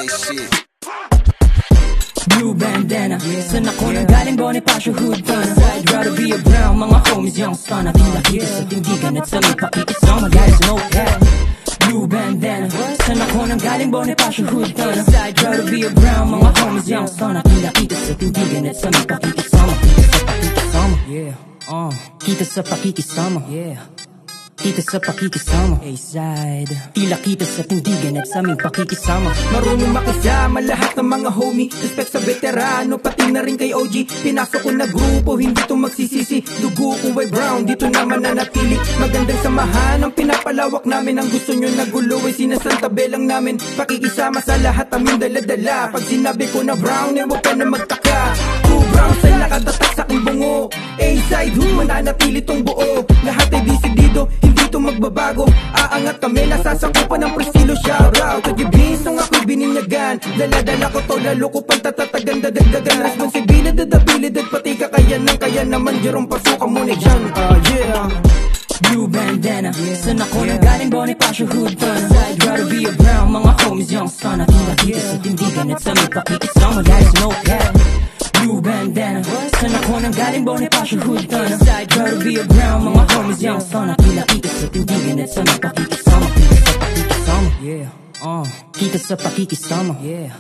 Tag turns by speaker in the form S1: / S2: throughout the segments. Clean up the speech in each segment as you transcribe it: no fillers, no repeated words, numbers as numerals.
S1: Blue bandana, saan ako nang galing Bonifacio Hood Gunner. I'd rather be a brown, mga homies young son. Tila kita sa tindigan at sa may pakikisama, guys no cap. Blue bandana, saan ako nang galing Bonifacio Hood Gunner. I'd rather be a brown, mga homies young son. Tila kita sa tindigan at sa may pakikisama. Kita sa pakikisama, yeah. Kita sa pakikisama, A-side. Tila kita sa tindigan at sa aming pakikisama.
S2: Marunong makisama lahat ng mga homie. Respect sa veterano, pati na rin kay OG. Pinasok ko na grupo, hindi to magsisisi. Dugo ko ay brown, dito naman nanatili. Magandang samahan ang pinapalawak namin. Ang gusto nyo na gulo ay sinasantabi lang namin. Pakikisama sa lahat aming daladala. Pag sinabi ko na brown, eh huwag ka na magtaka. True brown sa nakatatak sa aking bungo. A-side hood, mananatili tong buo. Lahat ay disidido, hindi to magbabago. Aangat kami, nasasakupan ng prestilo. Shoutout to Gibins, nung ako'y bininyagan. Dala-dala ko to, lalo ko pang tatatagan. Dadagdagan, responsibilidad, abilidad, pati kakayanan. Kaya naman, Jerome, pasukan mo na dyan. Yeah.
S1: Blue bandana, saan ako nang galing Bonifacio Hood Gunner. I'd rather be a brown, mga homies young son. Tila kita sa tindigan at sa may pakikisama, guys no cap. Blue bandana, saan ako nang galing Bonifacio Hood Gunner. I'd rather be a brown, mga homies young son. Tila kita sa tindigan at sa may pakikisama. Kita sa pakikisama, yeah.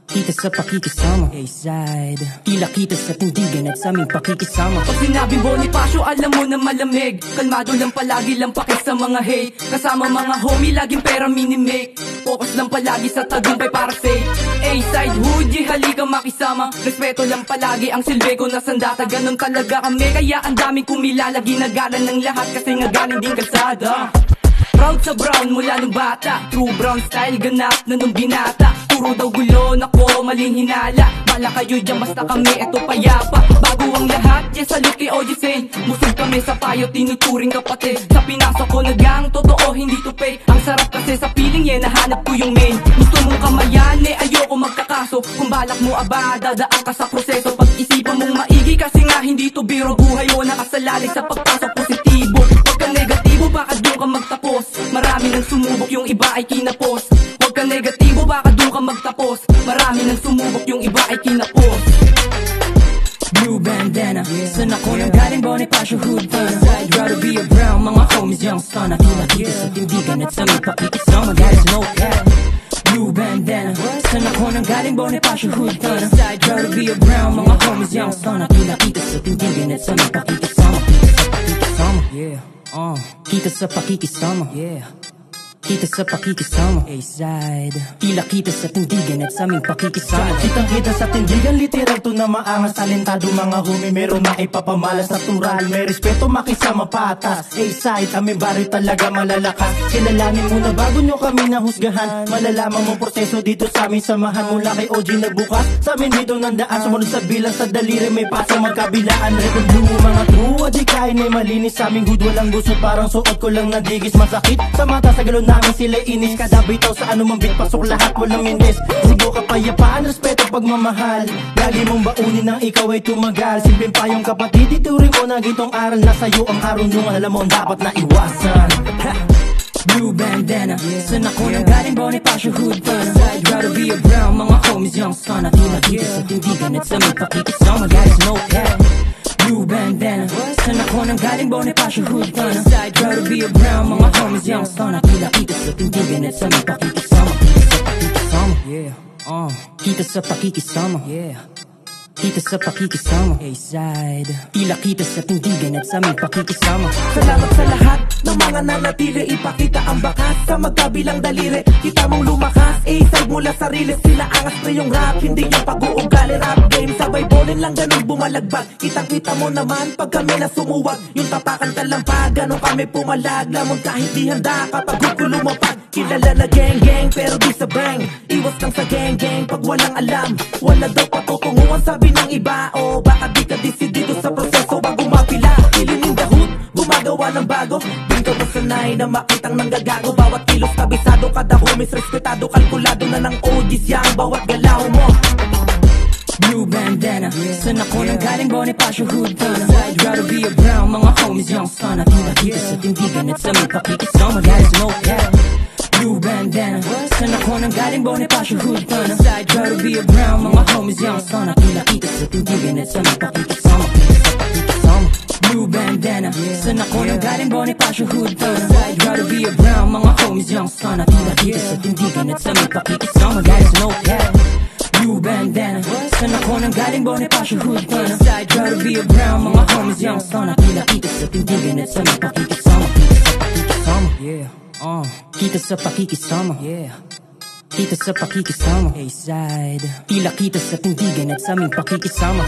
S1: Kita sa pakikisama, A-side. Tila kita sa tindigan at sa aming pakikisama.
S3: Pag sinabing Bonifacio, alam mo na malamig. Kalmado lang palagi, lang pakis sa mga hate. Kasama mga homie, laging pera minimake. Focus lang palagi sa tagumpay para safe. A-side hood, halika makisama. Respeto lang palagi, ang silbi ko na sandata. Ganon talaga kami, kaya ang daming kumilala. Ginagalan ng lahat kasi nga galing din kalsada. Proud sa brown mula nung bata. True brown style, ganap na nung binata. Puro daw gulo, nako, maling hinala. Bala kayo dyan, basta kami, eto payapa. Bago ang lahat, yes, salute kay OG Sane. Musog kami sa payo, tinuturing kapatid. Sa pinasok ko na gang, totoo, hindi to fake. Ang sarap kasi sa feeling, yeah, nahanap ko yung main. Gusto mong kamayan, eh, ayoko magkakaso. Kung balak mo aba, dadaan ka sa proseso. Pag-isipan mong maigi, kasi nga hindi to biro. Buhay mo nakasalalay sa pagpasok positibo. Huwag ka negatibo, baka doon ka magtapos. Marami nang sumubok, yung iba ay kinapos. Huwag ka negatibo, baka doon ka magtapos. Marami nang sumubok, yung iba ay kinapos.
S1: Blue bandana, saan ako nang galing Bonifacio Hood Gunner. I'd rather be a brown, mga homies young son. Tila kita sa tindigan at sa may pakikisama, guys no cap. Blue bandana, saan ako nang galing Bonifacio Hood Gunner. I'd rather be a brown, mga homies young son. Tila kita sa tindigan at sa may pakikisama. Kita sa pakikisama, yeah. Kita sa pakikisama, A-side. Tila kita sa tindigan at sa aming pakikisama.
S4: Kitang-kita sa tindigan, literal to na maangas. Talentado mga homie, meron na ipapamalas. Natural, may respeto, makisama patas. A-side, aming barrio talaga malalakas. Kilalanin mo na bago nyo kami nahusgahan. Malalaman mo proseso dito sa aming samahan. Mula kay OG nagbukas, sa amin dito nandaan. Sumunod sa bilang sa daliri, may pasa magkabilaan. Red and blue, mga true, adikain ay malinis. Sa aming good, walang gusto, parang suot ko lang nadigis. Masakit sa mata, sa galon namin sila inis. Kada bitaw sa anumang beat, pasok lahat, walang mindes. Sigo kapayapaan, respeto, pagmamahal. Lagi mong baunin na ikaw ay tumagal. Simpleng payong kapatid, ituring ko na gitong aral. Nasa'yo ang karunungan, alam mo ang dapat na iwasan.
S1: Blue bandana, saan ako nang galing Bonifacio Hood Gunner. I'd rather be a brown, mga homies young son. Tila kita sa tindigan at sa may pakikisama, guys no cap. Blue bandana, saan ako nang galing Bonifacio Hood Gunner. I'd rather be a brown, mga homies young son. Tila kita sa tindigan at sa may pakikisama. Kita sa pakikisama, yeah. Kita sa pakikisama, A-side. Tila kita sa tindigan at sa aming pakikisama.
S2: Salamat sa lahat ng mga nanatili. Ipakita ang bakas sa magkabilang daliri. Kita mong lumakas, A-side mula sarili. Sila angas na yung rap, hindi yung pag-uugali. Rap game, sabay bolin lang ganun bumalagbag. Kitang-kita mo naman pag kami na sumuwag. Yung tapakan ka lang pa, ganun kami pumalag. Lamon kahit di handa kapag gugulo mo pag kilala na gang-gang pero di sa bang. Iwas lang sa gang-gang pag walang alam. Wala daw patutunguan sabi ng iba. O baka di ka disidido sa proseso bago mapila. Kilining dahut, gumagawa ng bago. Di ka masanay na makitang nanggagago. Bawat kilos kabisado, kada homies respetado. Kalkulado na ng OGs yang bawat galaw mo.
S1: Blue bandana, saan ako nang galing Bonifacio Hood Gunner. I'd rather be a brown, mga homies young son. Tila kita sa tindigan at sa may pakikisama, guys no cap. Blue bandana Saan ako nang galing Bonifacio Hood Gunner Side try to be a brown Mga homies young son Tila kita sa tindigan at sa may pakikisama Blue bandana Saan ako nang galing Bonifacio Hood Gunner Side try to be a brown Mga homies young son Tila kita sa tindigan at sa may pakikisama Guys no cap Blue bandana Saan ako nang galing Bonifacio Hood Gunner Side try to be a brown Mga homies young son Tila kita sa tindigan at sa may pakikisama Yeah kita sa pakikisama Yeah kita sa pakikisama A-side Tila kita sa tindigan at sa aming pakikisama